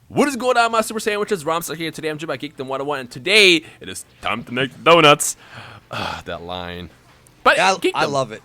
What is going on, my Super Sandwiches? Rhymestyle here. Today I'm joined by Geekdom 101, and today it is time to make donuts. That line. But Yeah, Geekdom, I love it.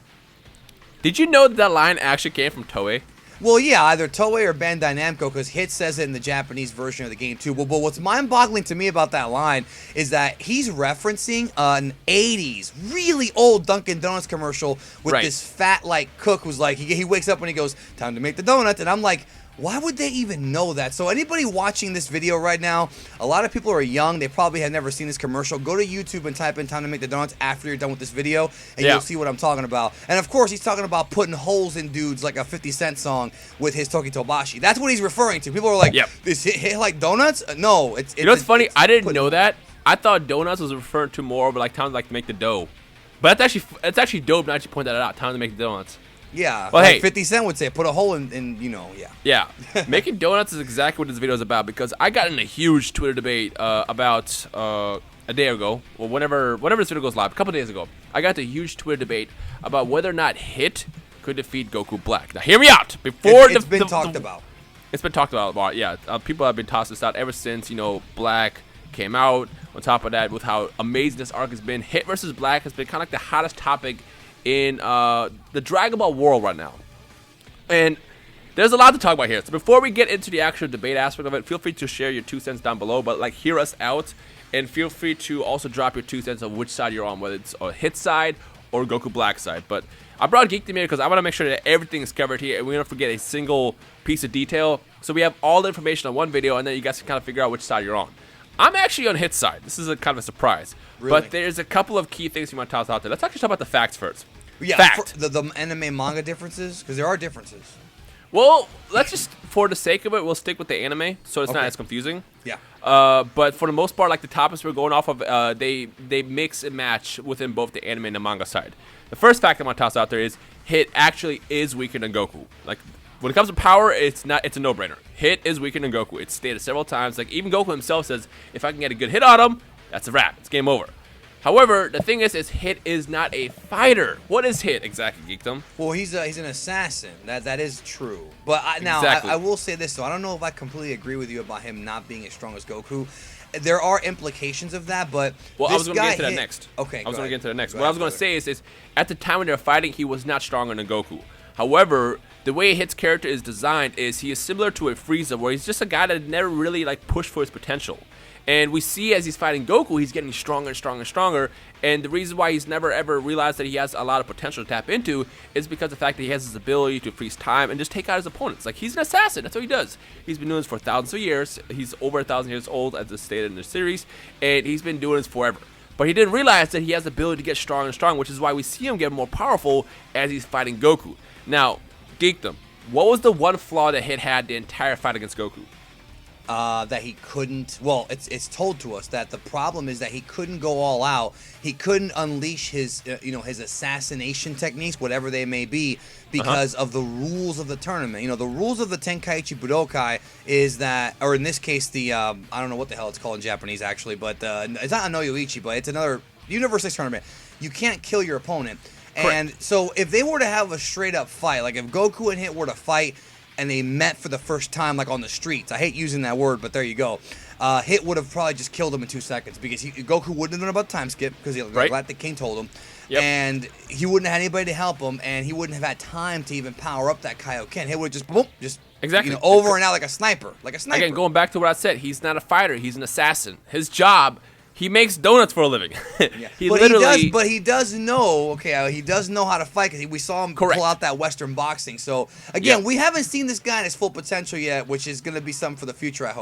Did you know that line actually came from Toei? Well, yeah, either Toei or Bandai Namco, because Hit says it in the Japanese version of the game, too. But what's mind-boggling to me about that line is that he's referencing an 80s, really old Dunkin' Donuts commercial with this fat, cook who's like, he wakes up and he goes, time to make the donuts. And I'm like, why would they even know that? So anybody watching this video right now, a lot of people are young. They probably have never seen this commercial. Go to YouTube and type in time to make the donuts after you're done with this video, and you'll see what I'm talking about. And of course, he's talking about putting holes in dudes like a 50 Cent song with his Toki Tobashi. That's what he's referring to. People are like, is hit like donuts? No. You know what's funny? I didn't know that. I thought donuts was referring to more of like time to make the dough. But it's actually dope to actually point that out. Time to make the donuts. Yeah, well, like 50 Cent would say, put a hole in Yeah, making donuts is exactly what this video is about, because I got in a huge Twitter debate about a day ago, or whenever this video goes live, a couple days ago. I got a huge Twitter debate about whether or not Hit could defeat Goku Black. Now, hear me out. It's been talked about. It's been talked about a lot, yeah. People have been tossing this out ever since, Black came out. On top of that, with how amazing this arc has been, Hit versus Black has been kind of like the hottest topic in the Dragon Ball world right now. And there's a lot to talk about here. So before we get into the actual debate aspect of it, feel free to share your 2 cents down below, but hear us out, and feel free to also drop your 2 cents on which side you're on, whether it's a Hit side or Goku Black side. But I brought Geekdom here because I want to make sure that everything is covered here, and we don't forget a single piece of detail. So we have all the information on one video, and then you guys can kind of figure out which side you're on. I'm actually on Hit side. This is a kind of a surprise. Really? But there's a couple of key things you want to toss out there. Let's actually talk about the facts first. Yeah, fact. The anime manga differences, because there are differences. Well, let's just, for the sake of it, we'll stick with the anime, so it's not as confusing. Yeah. But for the most part, the topics we're going off of, they mix and match within both the anime and the manga side. The first fact I'm gonna toss out there is Hit actually is weaker than Goku. When it comes to power, it's a no-brainer. Hit is weaker than Goku. It's stated several times. Even Goku himself says, if I can get a good hit on him, that's a wrap. It's game over. However, the thing is Hit is not a fighter. What is Hit exactly, Geekdom? Well, he's an assassin. That is true. But I will say this, though. I don't know if I completely agree with you about him not being as strong as Goku. There are implications of that, but I was going to get into that next. Okay, I was going to get into that next. What I was going to say is at the time when they were fighting, he was not stronger than Goku. However, the way Hit's character is designed is he is similar to a Frieza, where he's just a guy that never really pushed for his potential. And we see as he's fighting Goku, he's getting stronger and stronger and stronger. And the reason why he's never ever realized that he has a lot of potential to tap into is because of the fact that he has his ability to freeze time and just take out his opponents. He's an assassin. That's what he does. He's been doing this for thousands of years. He's over 1,000 years old, as is stated in the series. And he's been doing this forever. But he didn't realize that he has the ability to get stronger and stronger, which is why we see him get more powerful as he's fighting Goku. Now, Geekdom, what was the one flaw that Hit had the entire fight against Goku? That he couldn't. Well, it's told to us that the problem is that he couldn't go all out. He couldn't unleash his his assassination techniques, whatever they may be, because of the rules of the tournament. The rules of the Tenkaichi Budokai is that, or in this case, the I don't know what the hell it's called in Japanese actually, but it's not a Noyoichi, but it's another Universe 6 tournament. You can't kill your opponent, and so if they were to have a straight up fight, like if Goku and Hit were to fight, and they met for the first time, on the streets. I hate using that word, but there you go. Hit would have probably just killed him in 2 seconds, because Goku wouldn't have known about time skip, because Galactic King told him. Yep. And he wouldn't have had anybody to help him, and he wouldn't have had time to even power up that Kaioken. Hit would have just, boom, exactly over and out like a sniper. Again, going back to what I said, he's not a fighter. He's an assassin. His job, he makes donuts for a living. Yeah. He does know. Okay, he does know how to fight, because we saw him pull out that Western boxing. So again, we haven't seen this guy in his full potential yet, which is going to be something for the future. I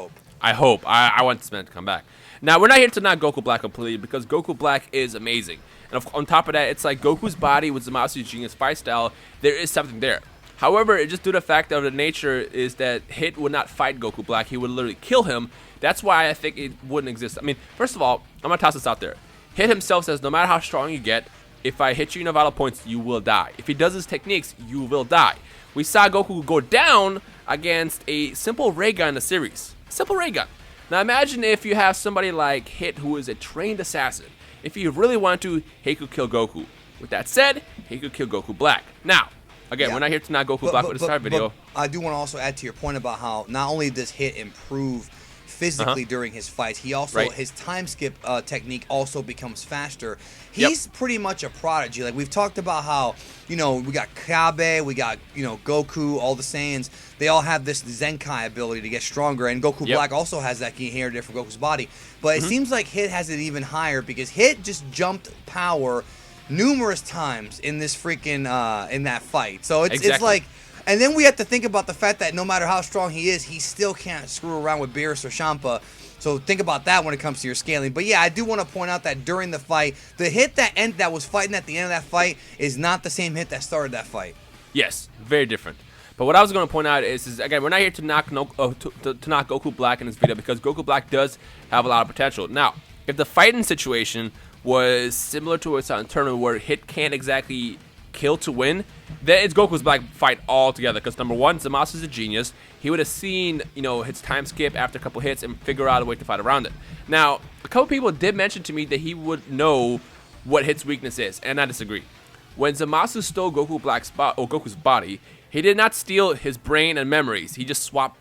hope. I want this man to come back. Now, we're not here to knock Goku Black completely, because Goku Black is amazing. And on top of that, it's like Goku's body with Zamasu's genius fight style. There is something there. However, it just due to the fact of the nature is that Hit would not fight Goku Black. He would literally kill him. That's why I think it wouldn't exist. I mean, first of all, I'm going to toss this out there. Hit himself says, no matter how strong you get, if I hit you in a vital points, you will die. If he does his techniques, you will die. We saw Goku go down against a simple ray gun in the series. Simple ray gun. Now imagine if you have somebody like Hit, who is a trained assassin. If you really want to, he could kill Goku. With that said, he could kill Goku Black. Now, Again, we're not here to knock Goku Black with the start video. I do want to also add to your point about how not only does Hit improve physically during his fights, he also his time skip technique also becomes faster. He's pretty much a prodigy. Like we've talked about how, we got Kabe, we got, Goku, all the Saiyans. They all have this Zenkai ability to get stronger, and Goku Black also has that. He inherited from Goku's body. But it seems like Hit has it even higher because Hit just jumped power numerous times in this freaking in that fight. So it's like. And then we have to think about the fact that no matter how strong he is, he still can't screw around with Beerus or Champa. So think about that when it comes to your scaling. But yeah, I do want to point out that during the fight, the Hit that was fighting at the end of that fight is not the same Hit that started that fight. Yes, very different. But what I was going to point out is again, we're not here to knock to knock Goku Black in this video because Goku Black does have a lot of potential. Now, if the fighting situation was similar to a tournament where Hit can't exactly kill to win, then it's Goku's Black fight altogether. Because number one, Zamasu's a genius. He would have seen, his time skip after a couple hits and figure out a way to fight around it. Now, a couple people did mention to me that he would know what Hit's weakness is, and I disagree. When Zamasu stole Goku's body, he did not steal his brain and memories. He just swapped,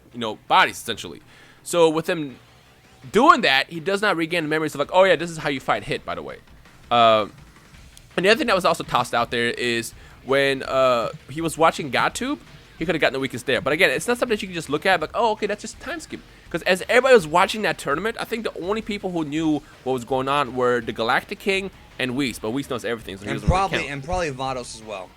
bodies essentially. So with him doing that, he does not regain the memories of like, oh yeah, this is how you fight Hit, by the way. And the other thing that was also tossed out there is when he was watching GodTube, he could have gotten the weakest there. But again, it's not something that you can just look at like, oh, okay, that's just time skip. Because as everybody was watching that tournament, I think the only people who knew what was going on were the Galactic King and Whis. But Whis knows everything, so he doesn't really count. And probably Vados as well.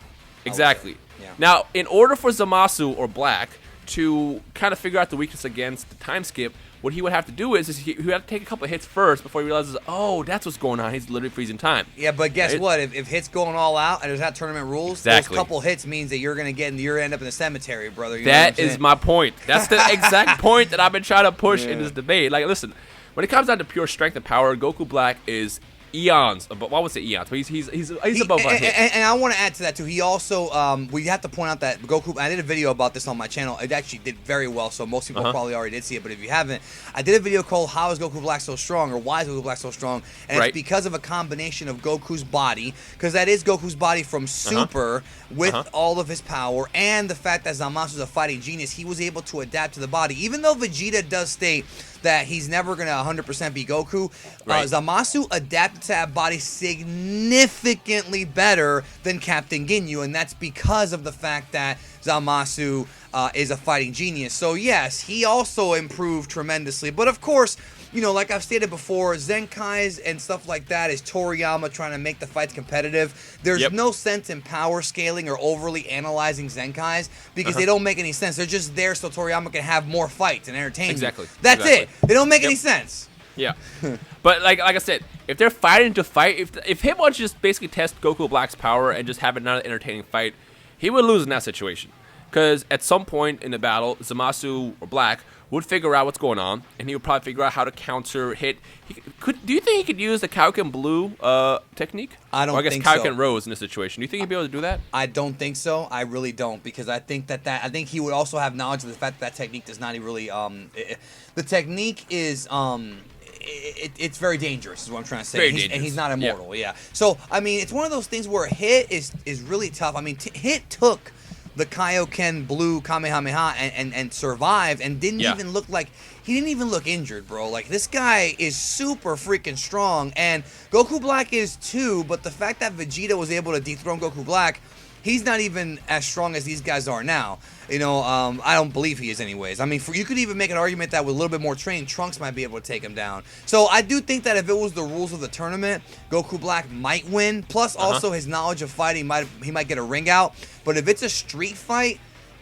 Exactly. Yeah. Now, in order for Zamasu or Black to kind of figure out the weakness against the time skip, what he would have to do is he would have to take a couple of hits first before he realizes, oh, that's what's going on. He's literally freezing time. Yeah, but guess what? If Hit's going all out and there's not tournament rules, those couple hits means that you're gonna end up in the cemetery, brother. That is my point. That's the exact point that I've been trying to push in this debate. Like, listen, when it comes down to pure strength and power, Goku Black is eons above. Well, I would say eons, but he's above our Hit. And I want to add to that too. He also we have to point out that Goku. I did a video about this on my channel. It actually did very well, so most people probably already did see it. But if you haven't, I did a video called "How is Goku Black so strong?" or "Why is Goku Black so strong?" And it's because of a combination of Goku's body, because that is Goku's body from Super with all of his power, and the fact that Zamasu is a fighting genius. He was able to adapt to the body, even though Vegeta does state that he's never going to 100% be Goku. Zamasu adapted to that body significantly better than Captain Ginyu, and that's because of the fact that Zamasu is a fighting genius. So yes, he also improved tremendously. But of course, like I've stated before, Zenkais and stuff like that is Toriyama trying to make the fights competitive. There's no sense in power scaling or overly analyzing Zenkais because they don't make any sense. They're just there so Toriyama can have more fights and entertain you. That's it. They don't make any sense. Yeah. But like I said, if they're fighting to fight, if Hit wants to just basically test Goku Black's power and just have another entertaining fight, he would lose in that situation. Because at some point in the battle, Zamasu or Black would figure out what's going on, and he would probably figure out how to counter Hit. Do you think he could use the Kaioken Blue technique? I don't think so. I guess Kaioken Rose in this situation. Do you think he'd be able to do that? I don't think so. I really don't, because I think I think he would also have knowledge of the fact that technique does not really the technique is it's very dangerous, is what I'm trying to say. And he's not immortal. Yeah. So I mean, it's one of those things where Hit is really tough. I mean, Hit took the Kaioken Blue Kamehameha and survived and didn't even look like he didn't even look injured, bro. Like, this guy is super freaking strong, and Goku Black is too, but the fact that Vegeta was able to dethrone Goku Black, he's not even as strong as these guys are now. I don't believe he is anyways. I mean, you could even make an argument that with a little bit more training, Trunks might be able to take him down. So I do think that if it was the rules of the tournament, Goku Black might win. Plus, also his knowledge of fighting, he might get a ring out. But if it's a street fight,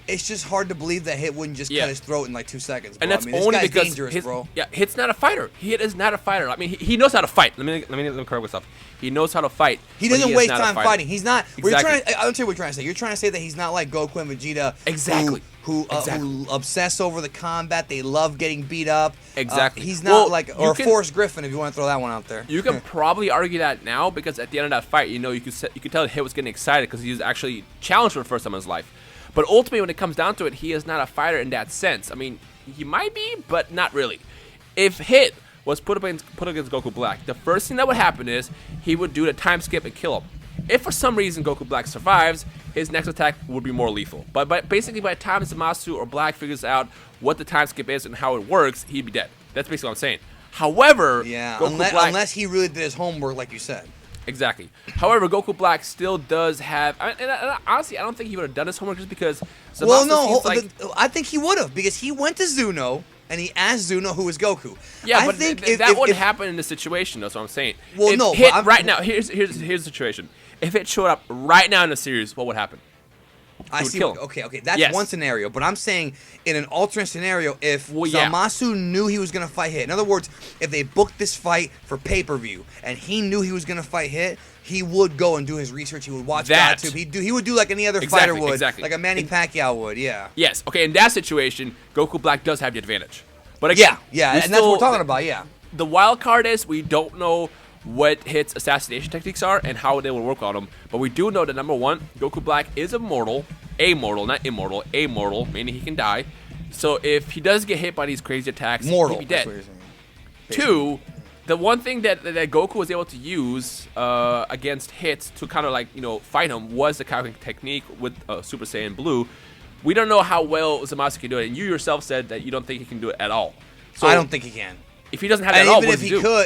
it's just hard to believe that Hit wouldn't just cut his throat in like 2 seconds, bro. And that's this only guy's because dangerous, bro. Hit's not a fighter. Hit is not a fighter. I mean, he knows how to fight. Let me correct myself. He knows how to fight. He doesn't waste time fighting. He's not. Exactly. I'll tell you what you're trying to say. You're trying to say that he's not like Goku and Vegeta. Exactly. Who obsess over the combat. They love getting beat up. Exactly. He's not or Forrest Griffin, if you want to throw that one out there. You can probably argue that now, because at the end of that fight, you could tell Hit was getting excited because he was actually challenged for the first time in his life. But ultimately, when it comes down to it, he is not a fighter in that sense. I mean, he might be, but not really. If Hit was put against Goku Black, the first thing that would happen is he would do the time skip and kill him. If for some reason Goku Black survives, his next attack would be more lethal. But basically, by the time Zamasu or Black figures out what the time skip is and how it works, he'd be dead. That's basically what I'm saying. However, unless he really did his homework, like you said. Exactly. However, Goku Black still does have, and honestly, I don't think he would have done his homework just because. I think he would have because he went to Zuno and he asked Zuno who is Goku. Yeah, but that wouldn't happen in this situation. That's what I'm saying. Well, right now. Here's the situation. If it showed up right now in the series, what would happen? I see. Okay. That's one scenario. But I'm saying in an alternate scenario, if Zamasu knew he was going to fight Hit. In other words, if they booked this fight for pay-per-view and he knew he was going to fight Hit, he would go and do his research. He would watch YouTube. He would do like any other fighter would. Like a Manny Pacquiao would, yeah. Yes. Okay, in that situation, Goku Black does have the advantage. But again, and that's what we're talking about, yeah. The wild card is we don't know what Hit's assassination techniques are and how they will work on him. But we do know that, number one, Goku Black is immortal, not immortal, amortal, meaning he can die. So if he does get hit by these crazy attacks, he'll be dead. Two, the one thing that Goku was able to use against Hits to kind of like, fight him was the Kaioken technique with Super Saiyan Blue. We don't know how well Zamasu can do it, and you yourself said that you don't think he can do it at all. So I don't think he can. If he doesn't have that at all,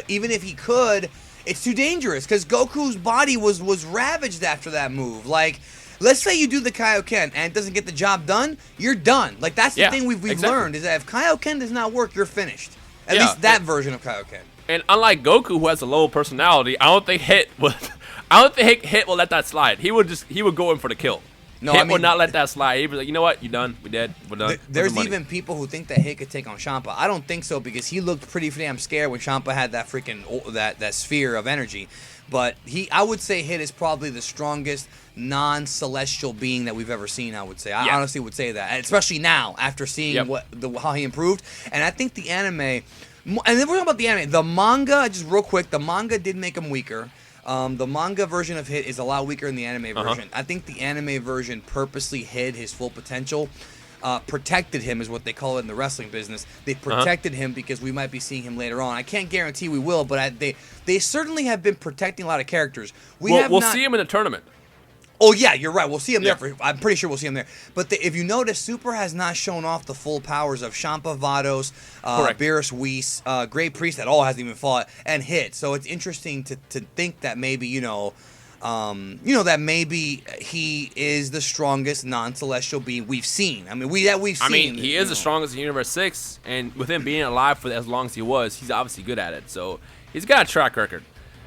even if he could, it's too dangerous because Goku's body was ravaged after that move. Like, let's say you do the Kaioken and it doesn't get the job done, you're done. Like, that's the thing we've learned is that if Kaioken does not work, you're finished. At least that version of Kaioken. And unlike Goku, who has a low personality, I don't think Hit will let that slide. He would go in for the kill. No, Hit would not let that slide. He'd be like, you know what? You're done. We're dead. We're done. There's even people who think that Hit could take on Champa. I don't think so because he looked pretty damn scared when Champa had that freaking that sphere of energy. But I would say Hit is probably the strongest non-celestial being that we've ever seen. I would say. I honestly would say that, especially now after seeing how he improved. And I think the anime, and then we're talking about the anime. The manga, just real quick, the manga did make him weaker. The manga version of Hit is a lot weaker than the anime version. I think the anime version purposely hid his full potential. Protected him is what they call it in the wrestling business. They protected him because we might be seeing him later on. I can't guarantee we will, but they certainly have been protecting a lot of characters. We'll see him in the tournament. Oh, yeah, you're right. We'll see him there. I'm pretty sure we'll see him there. But if you notice, Super has not shown off the full powers of Champa Vados, Beerus Whis, Great Priest that all hasn't even fought, and Hit. So it's interesting to think that maybe, that maybe he is the strongest non-celestial being we've seen. I mean, he is the strongest in Universe 6, and with him being alive for as long as he was, he's obviously good at it. So he's got a track record.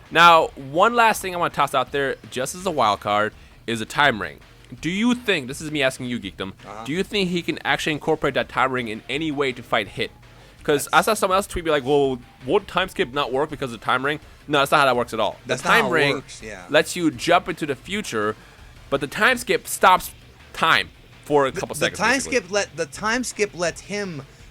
Now, one last thing I want to toss out there, just as a wild card, is a time ring. Do you think, this is me asking you, Geekdom, do you think he can actually incorporate that time ring in any way to fight Hit? Because I saw someone else tweet me like, well, won't time skip not work because of the time ring? No, that's not how that works at all. The time ring lets you jump into the future, but the time skip stops time for a couple seconds. The time skip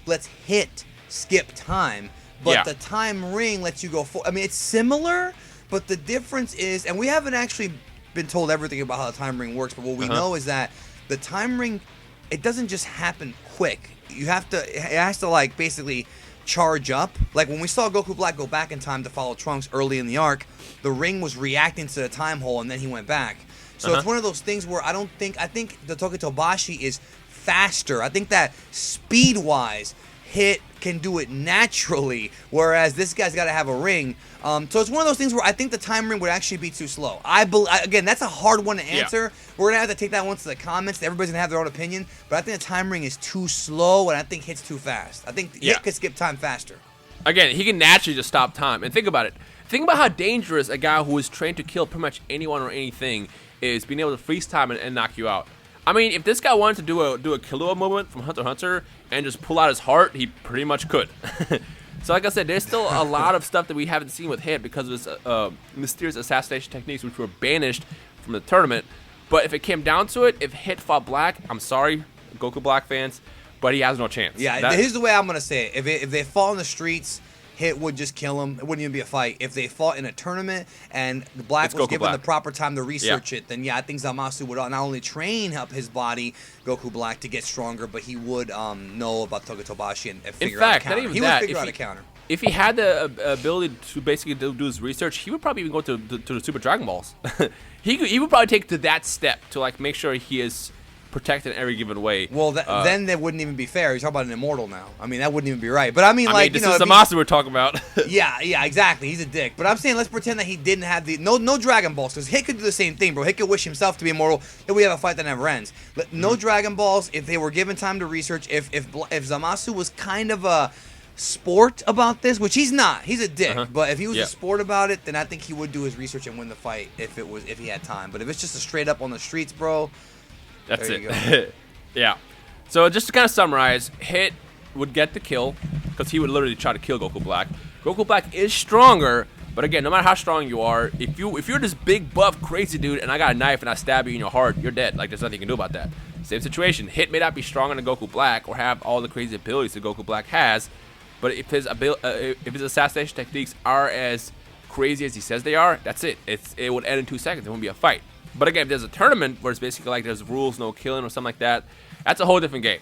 lets Hit skip time, but the time ring lets you go forward. I mean, it's similar, but the difference is, and we haven't actually been told everything about how the time ring works, but what we know is that the time ring, it doesn't just happen quick. It has to like basically charge up. Like when we saw Goku Black go back in time to follow Trunks early in the arc, the ring was reacting to the time hole and then he went back. So it's one of those things where I think the Tokitobashi is faster. I think that speed-wise, Hit can do it naturally, whereas this guy's got to have a ring. So it's one of those things where I think the time ring would actually be too slow. Again, that's a hard one to answer. We're going to have to take that one to the comments. Everybody's going to have their own opinion. But I think the time ring is too slow, and I think Hit's too fast. I think Hit could skip time faster. Again, he can naturally just stop time. And think about it. Think about how dangerous a guy who is trained to kill pretty much anyone or anything is being able to freeze time and knock you out. I mean, if this guy wanted to do a Killua movement from Hunter x Hunter and just pull out his heart, he pretty much could. So like I said, there's still a lot of stuff that we haven't seen with Hit because of his mysterious assassination techniques, which were banished from the tournament. But if it came down to it, if Hit fought Black, I'm sorry, Goku Black fans, but he has no chance. Yeah, here's the way I'm going to say it. If they fought in the streets, Hit would just kill him. It wouldn't even be a fight. If they fought in a tournament and Black was given the proper time to research it, then I think Zamasu would not only train up his body, Goku Black, to get stronger, but he would know about Tokitobashi and figure out a counter. He would figure out a counter. if he had the ability to basically do his research, he would probably even go to the Super Dragon Balls. he would probably take to that step to like make sure he is protected in every given way. Well, then that wouldn't even be fair. You're talking about an immortal now. I mean, that wouldn't even be right. But I mean, like, this is the monster we're talking about. yeah, exactly. He's a dick. But I'm saying let's pretend that he didn't have no Dragon Balls, because Hit could do the same thing, bro. Hit could wish himself to be immortal, and we have a fight that never ends. No Dragon Balls. If they were given time to research, if Zamasu was kind of a sport about this, which he's not, he's a dick. But if he was a sport about it, then I think he would do his research and win the fight if he had time. But if it's just a straight up on the streets, bro, that's it. Yeah. So just to kind of summarize, Hit would get the kill because he would literally try to kill Goku Black. Goku Black is stronger, but again, no matter how strong you are, if you're this big buff crazy dude and I got a knife and I stab you in your heart, you're dead. Like there's nothing you can do about that. Same situation. Hit may not be stronger than Goku Black or have all the crazy abilities that Goku Black has, but if his assassination techniques are as crazy as he says they are, that's it. It would end in 2 seconds. It won't be a fight. But again, if there's a tournament where it's basically like there's rules, no killing or something like that, that's a whole different game.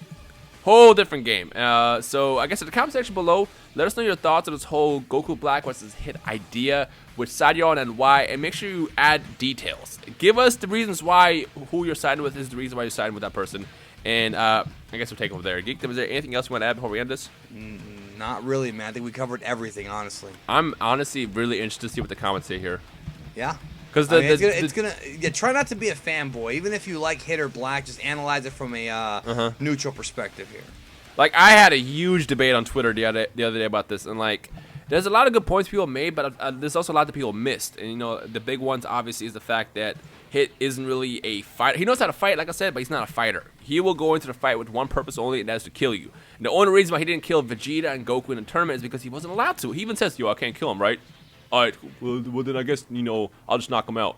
So I guess in the comment section below, let us know your thoughts on this whole Goku Black versus Hit idea, which side you're on and why, and make sure you add details. Give us the reasons why who you're siding with is the reason why you're siding with that person. And I guess we'll take over there. Geekdom, is there anything else you want to add before we end this? Not really, man. I think we covered everything, honestly. I'm honestly really interested to see what the comments say here. Yeah. Because it's gonna try not to be a fanboy. Even if you like Hit or Black, just analyze it from a neutral perspective here. Like I had a huge debate on Twitter the other day about this, and like there's a lot of good points people made, but there's also a lot that people missed. And you know, the big ones obviously is the fact that Hit isn't really a fighter. He knows how to fight, like I said, but he's not a fighter. He will go into the fight with one purpose only, and that is to kill you. And the only reason why he didn't kill Vegeta and Goku in the tournament is because he wasn't allowed to. He even says, "Yo, I can't kill him, right?" All right, well then I guess, I'll just knock him out.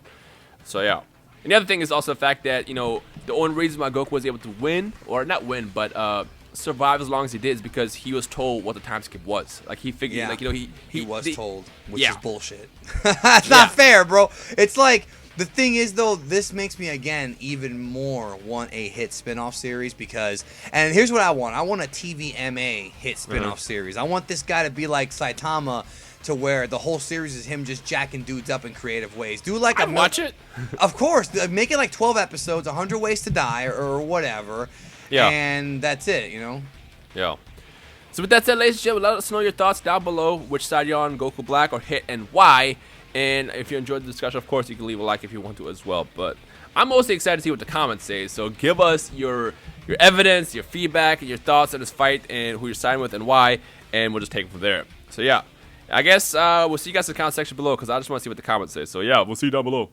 So yeah. And the other thing is also the fact that, the only reason why Goku was able to win, or not win, but survive as long as he did is because he was told what the time skip was. Like he figured, he was told, which is bullshit. That's not fair, bro. It's like, the thing is, though, this makes me, again, even more want a Hit spinoff series because, and here's what I want. I want a TVMA Hit spinoff series. I want this guy to be like Saitama, to where the whole series is him just jacking dudes up in creative ways. Do like I'd watch it. Of course. Make it like 12 episodes, 100 Ways to Die, or whatever. Yeah. And that's it, Yeah. So with that said, ladies and gentlemen, let us know your thoughts down below. Which side you're on, Goku Black or Hit, and why. And if you enjoyed the discussion, of course, you can leave a like if you want to as well. But I'm mostly excited to see what the comments say. So give us your evidence, your feedback, and your thoughts on this fight, and who you're siding with and why. And we'll just take it from there. So yeah. I guess we'll see you guys in the comment section below because I just want to see what the comments say. So yeah, we'll see you down below.